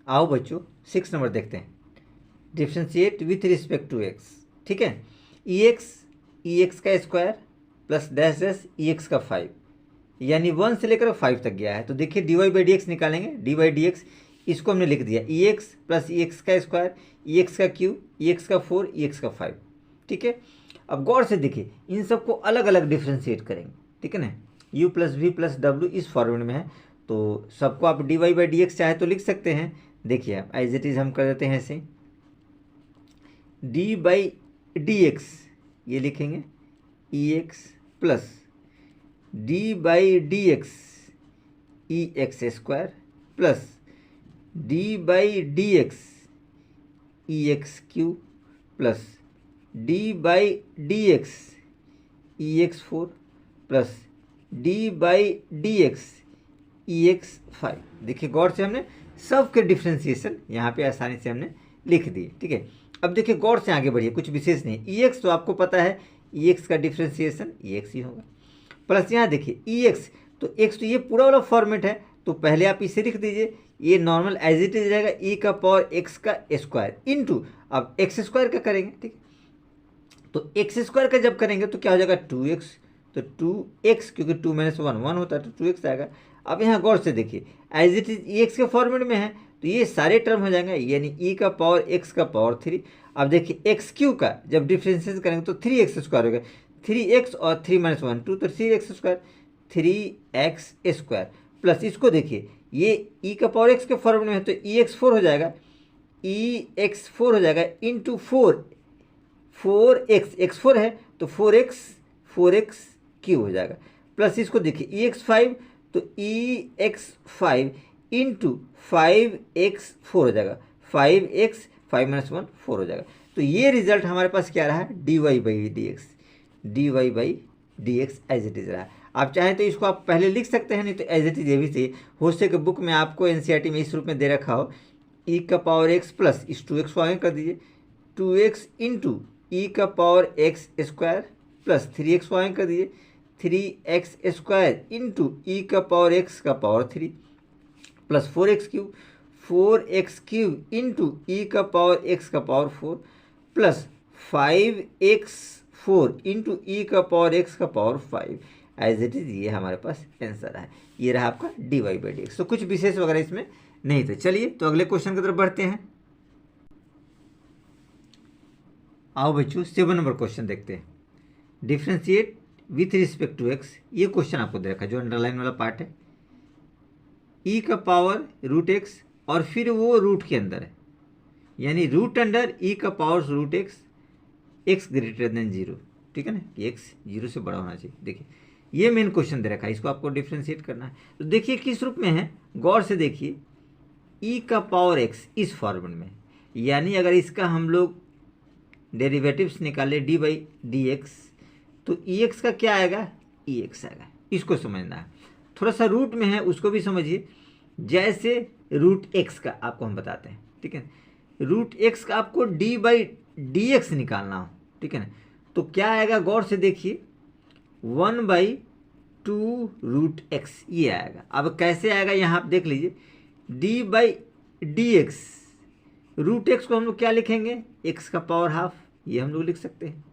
आओ बच्चों 6 नंबर देखते हैं, differentiate with respect to X. ठीक है, ई एक्स का square plus dash dash E X का 5, यानी 1 से लेकर 5 तक गया है। तो देखिए D Y by D X निकालेंगे, डी वाई डी एक्स इसको हमने लिख दिया E x plus E X का स्क्वायर, ई एक्स का क्यूब, ई एक्स का 4, ई एक्स का 5। ठीक है, अब गौर से देखिए इन सबको अलग अलग डिफ्रेंशिएट करेंगे। ठीक है ना, u plus V plus W इस फॉर्मेट में है, तो सबको आप D Y by D X चाहे तो लिख सकते हैं। देखिए आप एज इट इज़ हम कर देते हैं ऐसे, डी बाई डी एक्स ये लिखेंगे e x plus d by D x e x square plus d by D x e x cube plus d by D x e x 4 plus d by D x e x 5। देखिए गौर से हमने सब के differentiation यहाँ पे आसानी से हमने लिख दिए। ठीक है, अब देखिए गौर से आगे बढ़िए, कुछ विशेष नहीं। ई एक्स तो आपको पता है ई एक्स का डिफ्रेंसिएशन ई एक्स ही होगा, प्लस यहाँ देखिए ई एक्स, तो एक्स तो ये पूरा वाला फॉर्मेट है, तो पहले आप इसे लिख दीजिए, ये नॉर्मल एज इट इज रहेगा ई का पावर एक्स का स्क्वायर इनटू, अब एक्स स्क्वायर का करेंगे। ठीक, तो एक्स स्क्वायर का जब करेंगे तो क्या हो जाएगा 2x, तो 2x क्योंकि 2 माइनस 1 1 होता है तो 2x आएगा। अब यहाँ गौर से देखिए as it is E X के फॉर्मेट में है, तो ये सारे टर्म हो जाएंगे, यानी ई का पावर एक्स का पावर 3। अब देखिए एक्स क्यू का जब डिफ्रेंशिएशन करेंगे तो 3x स्क्वायर हो गया, 3x और 3 माइनस 1 2, तो 3x square, 3x square plus इसको देखिए ये ई का पावर एक्स के फॉर्मेट में है तो ई एक्स 4 हो जाएगा, ई एक्स 4 हो जाएगा इंटू 4x, एक्स 4 है तो 4x क्यूब हो जाएगा, प्लस इसको देखिए ई एक्स 5 तो ई एक्स 5 इंटू 5x 4 हो जाएगा, 5x 5 माइनस 1 4 हो जाएगा। तो ये रिजल्ट हमारे पास क्या रहा, D Y by D X, D Y by D X as it is रहा। आप चाहें तो इसको आप पहले लिख सकते हैं, नहीं तो एज इट इज ये भी सही। हो सके बुक में आपको एनसीईआरटी में इस रूप में दे रखा हो, ई का पावर एक्स प्लस इस 2x को आगे कर दीजिए, 2x इंटू ई का power x square plus 3x को आगे कर दीजिए, 3x स्क्वायर इंटू ई का पावर एक्स का power 3 plus 4x cube into e का पावर एक्स का power 4 plus 5x4 into e का पावर एक्स का पावर 5 एज इट इज। ये हमारे पास आंसर है, ये रहा आपका d Y by D x. तो कुछ विशेष वगैरह इसमें नहीं थे। चलिए तो अगले क्वेश्चन की तरफ बढ़ते हैं। आओ बच्चों 7 नंबर क्वेश्चन देखते हैं, differentiate with respect to X. ये क्वेश्चन आपको दे रखा है जो अंडरलाइन वाला पार्ट है, ई का पावर रूट एक्स और फिर वो रूट के अंदर है, यानी रूट अंडर ई का power root X, X greater than 0। ठीक है ना, कि एक्स 0 से बड़ा होना चाहिए। देखिए ये मेन क्वेश्चन दे रखा है, इसको आपको डिफ्रेंशिएट करना है। तो देखिए किस रूप में है, गौर से देखिए ई का पावर एक्स इस फॉर्मेट में, यानी अगर इसका हम लोग डेरिवेटिव्स निकाले डी बाई डी एक्स तो ई एक्स का क्या आएगा, ई एक्स आएगा। इसको समझना है, थोड़ा सा रूट में है उसको भी समझिए, जैसे रूट एक्स का आपको हम बताते हैं। ठीक है, रूट एक्स का आपको डी बाई डी एक्स निकालना हो। ठीक है ना, तो क्या आएगा, गौर से देखिए 1/2 रूट एक्स ये आएगा। अब कैसे आएगा यहाँ आप देख लीजिए, D by D X, root X को हम लोग क्या लिखेंगे, एक्स का पावर हाफ, ये हम लोग लिख सकते हैं।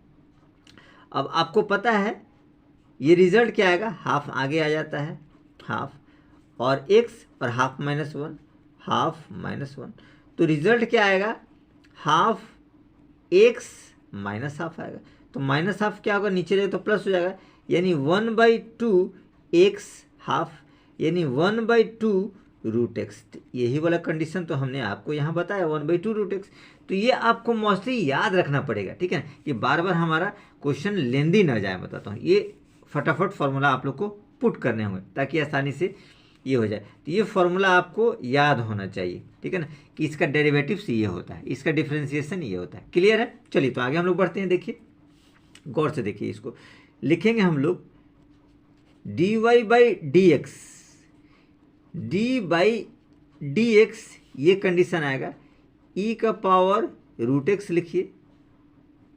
अब आपको पता है ये रिजल्ट क्या आएगा, हाफ आगे आ जाता है, हाफ और एक्स और हाफ माइनस 1, हाफ माइनस 1, तो रिजल्ट क्या आएगा, हाफ एक्स माइनस हाफ आएगा। तो माइनस हाफ क्या होगा, नीचे जाएगा तो प्लस हो जाएगा, यानी 1/2 एक्स हाफ, यानी 1/2 रूट एक्स। यही वाला कंडीशन तो हमने आपको यहाँ बताया 1/2 रूट एक्स। तो ये आपको मोस्टली याद रखना पड़ेगा। ठीक है, ये बार बार हमारा क्वेश्चन लेंदी ना जाए, बताता हूँ। ये फटाफट फार्मूला आप लोग को पुट करने होंगे ताकि आसानी से ये हो जाए। तो ये फार्मूला आपको याद होना चाहिए। ठीक है ना, कि इसका डेरिवेटिव्स ये होता है, इसका डिफ्रेंशिएशन ये होता है। क्लियर है, चलिए तो आगे हम लोग बढ़ते हैं। देखिए गौर से देखिए, इसको लिखेंगे हम लोग D Y by D X, D by D x, ये कंडीशन आएगा, ई का पावर रूट एक्स लिखिए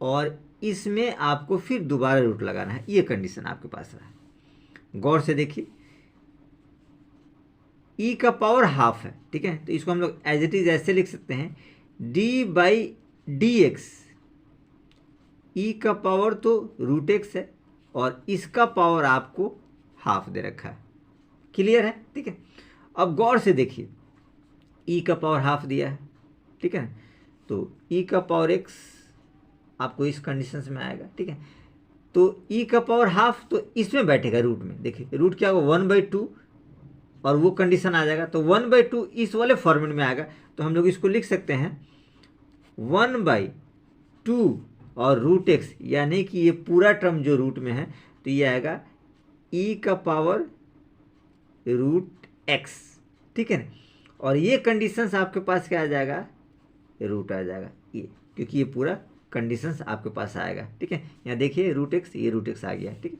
और इसमें आपको फिर दोबारा रूट लगाना है, ये कंडीशन आपके पास रहा। गौर से देखिए ई का पावर हाफ है, ठीक है। तो इसको हम लोग एज इट इज ऐसे लिख सकते हैं, डी बाई डी एक्स, ई का पावर तो रूट एक्स है और इसका पावर आपको हाफ दे रखा है। क्लियर है, ठीक है। अब गौर से देखिए, ई का पावर हाफ दिया है, ठीक है। तो ई का पावर एक्स आपको इस कंडीशन में आएगा, ठीक है। तो ई का पावर हाफ तो इसमें बैठेगा रूट में, देखिए रूट क्या होगा 1/2 और वो कंडीशन आ जाएगा, तो 1/2 इस वाले फॉर्मेट में आएगा। तो हम लोग इसको लिख सकते हैं 1/2 और रूट एक्स, यानी कि ये पूरा टर्म जो रूट में है तो ये आएगा ई का पावर रूट एक्स, ठीक है ना। और ये कंडीशंस आपके पास क्या आ जाएगा, रूट आ जाएगा ये, क्योंकि ये पूरा कंडीशंस आपके पास आएगा, ठीक है। यहाँ देखिए रूट एक्स, ये रूट एक्स आ गया, ठीक है।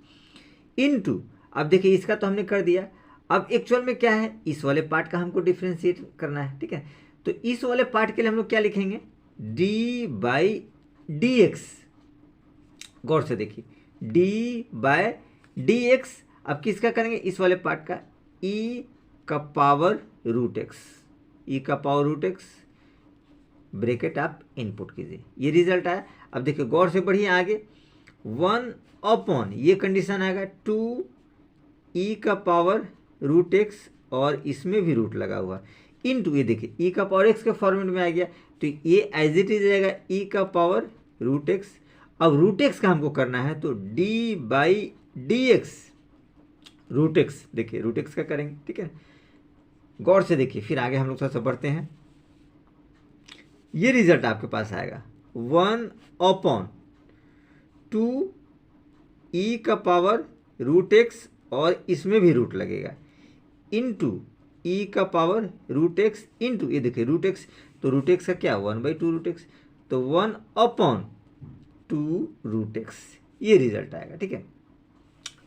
इनटू, अब देखिए इसका तो हमने कर दिया, अब एक्चुअल में क्या है, इस वाले पार्ट का हमको डिफ्रेंशिएट करना है, ठीक है। तो इस वाले पार्ट के लिए हम लोग क्या लिखेंगे, डी बाई डी एक्स। गौर से देखिए, डी बाय डी एक्स, अब किसका करेंगे, इस वाले पार्ट का, ई का पावर रूट एक्स, ई का पावर रूट एक्स, ब्रैकेट आप इनपुट कीजिए, ये रिजल्ट आया। अब देखिए गौर से बढ़िए आगे, 1/, ये कंडीशन आएगा 2 ई का पावर रूट एक्स और इसमें भी रूट लगा हुआ, इनटू ये देखिए ई का पावर एक्स के फॉर्मेट में आ गया, तो ये एज इट इज जाएगा ई का पावर रूट एक्स। अब रूट एक्स का हमको करना है तो D by D X root X, देखिए रूट एक्स का करेंगे, ठीक है। गौर से देखिए, फिर आगे हम लोग थोड़ा सा बढ़ते हैं, ये रिजल्ट आपके पास आएगा 1/2 ई का पावर रूट एक्स और इसमें भी रूट लगेगा, इनटू ई का पावर रूट एक्स, इनटू ये देखिए रूट एक्स, तो रूट एक्स का क्या 1/2 रूट एक्स, तो 1/2 रूट एक्स, ये रिजल्ट आएगा, ठीक है।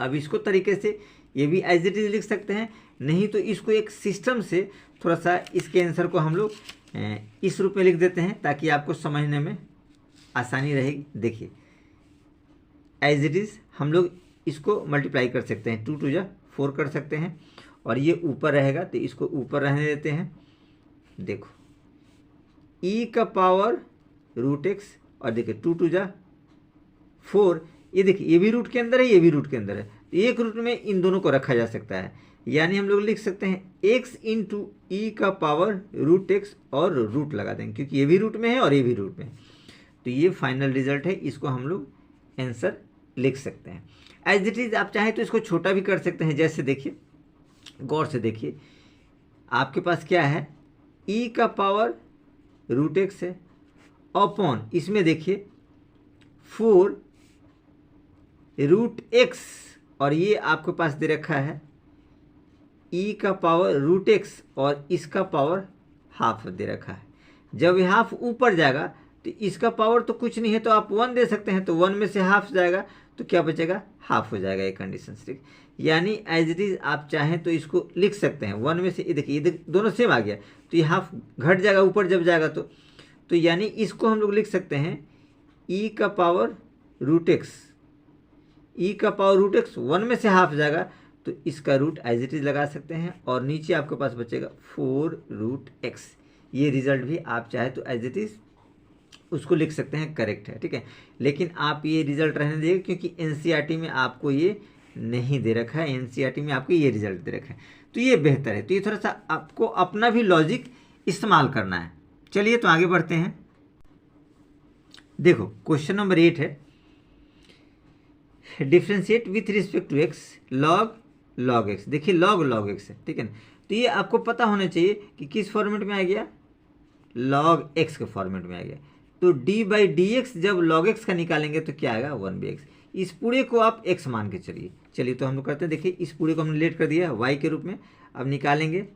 अब इसको तरीके से ये भी एज इट इज लिख सकते हैं, नहीं तो इसको एक सिस्टम से थोड़ा सा इसके आंसर को हम लोग इस रूप में लिख देते हैं ताकि आपको समझने में आसानी रहेगी। देखिए एज इट इज हम लोग इसको मल्टीप्लाई कर सकते हैं, 2 2 4 कर सकते हैं, और ये ऊपर रहेगा तो इसको ऊपर रहने देते हैं। देखो ई का पावर रूट एक्स और देखिए 2 2 4, ये देखिए ये भी रूट के अंदर है, ये भी रूट के अंदर है, तो एक रूट में इन दोनों को रखा जा सकता है, यानी हम लोग लिख सकते हैं x इंटू ई का पावर रूट एक्स और रूट लगा देंगे, क्योंकि ये भी रूट में है और ये भी रूट में है, तो ये फाइनल रिजल्ट है। इसको हम लोग आंसर लिख सकते हैं एज इट इज। आप चाहें तो इसको छोटा भी कर सकते हैं, जैसे देखिए गौर से देखिए, आपके पास क्या है, ई का पावर रूट एक्स है अपॉन इसमें देखिए 4 रूट एक्स, और ये आपके पास दे रखा है ई का पावर रूट एक्स और इसका पावर हाफ दे रखा है। जब ये हाफ ऊपर जाएगा तो इसका पावर तो कुछ नहीं है, तो आप 1 दे सकते हैं, तो 1 में से हाफ जाएगा तो क्या बचेगा, हाफ हो जाएगा, ये कंडीशन, ठीक। यानी एज इट इज आप चाहें तो इसको लिख सकते हैं 1 में से, ये देखिए ये दोनों सेम आ गया, तो ये हाफ घट जाएगा ऊपर जब जाएगा तो यानी इसको हम लोग लिख सकते हैं ई का पावर रूट एक्स, ई का पावर रूट एक्स 1 में से हाफ जाएगा तो इसका रूट एज इट इज लगा सकते हैं, और नीचे आपके पास बचेगा 4 रूट एक्स। ये रिजल्ट भी आप चाहे तो एज इट इज उसको लिख सकते हैं, करेक्ट है, ठीक है। लेकिन आप ये रिजल्ट रहने देंगे क्योंकि एनसीईआरटी में आपको ये नहीं दे रखा है, एनसीईआरटी में आपको ये रिजल्ट दे रखा है, तो ये बेहतर है। तो ये थोड़ा सा आपको अपना भी लॉजिक इस्तेमाल करना है। चलिए तो आगे बढ़ते हैं। देखो क्वेश्चन नंबर 8 है, differentiate with respect to X log X. देखिए लॉग एक्स है, ठीक है ना। तो ये आपको पता होना चाहिए कि किस फॉर्मेट में आ गया, लॉग एक्स के फॉर्मेट में आ गया। तो डी बाई डी एक्स जब लॉग एक्स का निकालेंगे तो क्या आएगा, 1/x। इस पूरे को आप x मान के चलिए तो हम लोग करते हैं। देखिए इस पूरे को हमने लेट कर दिया y के रूप में, अब निकालेंगे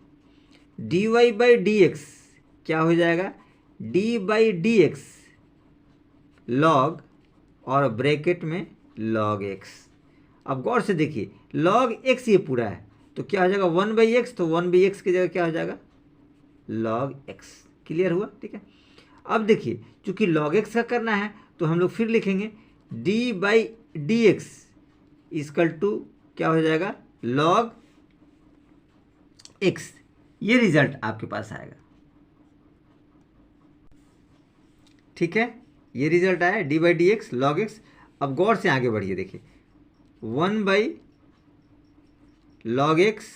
D Y by D X, क्या हो जाएगा, D by D X log और ब्रैकेट में लॉग एक्स। अब गौर से देखिए लॉग एक्स ये पूरा है तो क्या हो जाएगा 1/x, तो 1/x की जगह क्या हो जाएगा लॉग एक्स। क्लियर हुआ, ठीक है। अब देखिए चूंकि लॉग एक्स का करना है तो हम लोग फिर लिखेंगे D by D X equal to क्या हो जाएगा लॉग एक्स। ये रिजल्ट आपके पास आएगा। ठीक है, ये रिजल्ट आया D by D X log X. अब गौर से आगे बढ़िए, देखिए 1 by log x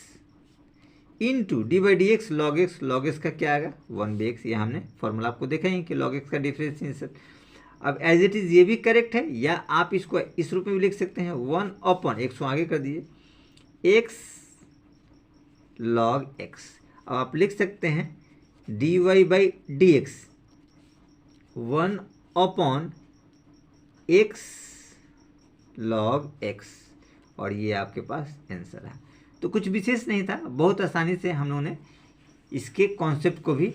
into D by D X log x का क्या आएगा 1 बाई एक्स। ये हमने फॉर्मूला आपको देखा ही कि लॉग एक्स का डिफरेंशिएशन। अब एज इट इज़ ये भी करेक्ट है, या आप इसको इस रूप में भी लिख सकते हैं 1 अपॉन एक्स आगे कर दीजिए एक्स लॉग एक्स। अब आप लिख सकते हैं D Y by D X 1 upon X log X, और ये आपके पास आंसर है। तो कुछ विशेष नहीं था, बहुत आसानी से हम लोगों ने इसके कॉन्सेप्ट को भी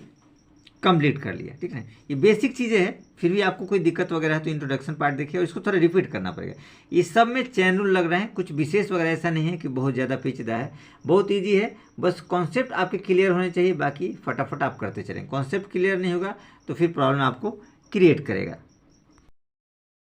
कंप्लीट कर लिया। ठीक है, ये बेसिक चीज़ें हैं, फिर भी आपको कोई दिक्कत वगैरह है तो इंट्रोडक्शन पार्ट देखिए और इसको थोड़ा रिपीट करना पड़ेगा। ये सब में चैन रूल लग रहे हैं, कुछ विशेष वगैरह ऐसा नहीं है कि बहुत ज़्यादा पेचीदा है, बहुत ईजी है। बस कॉन्सेप्ट आपके क्लियर होने चाहिए, बाकी फटाफट आप करते चलें। कॉन्सेप्ट क्लियर नहीं होगा तो फिर प्रॉब्लम आपको क्रिएट करेगा।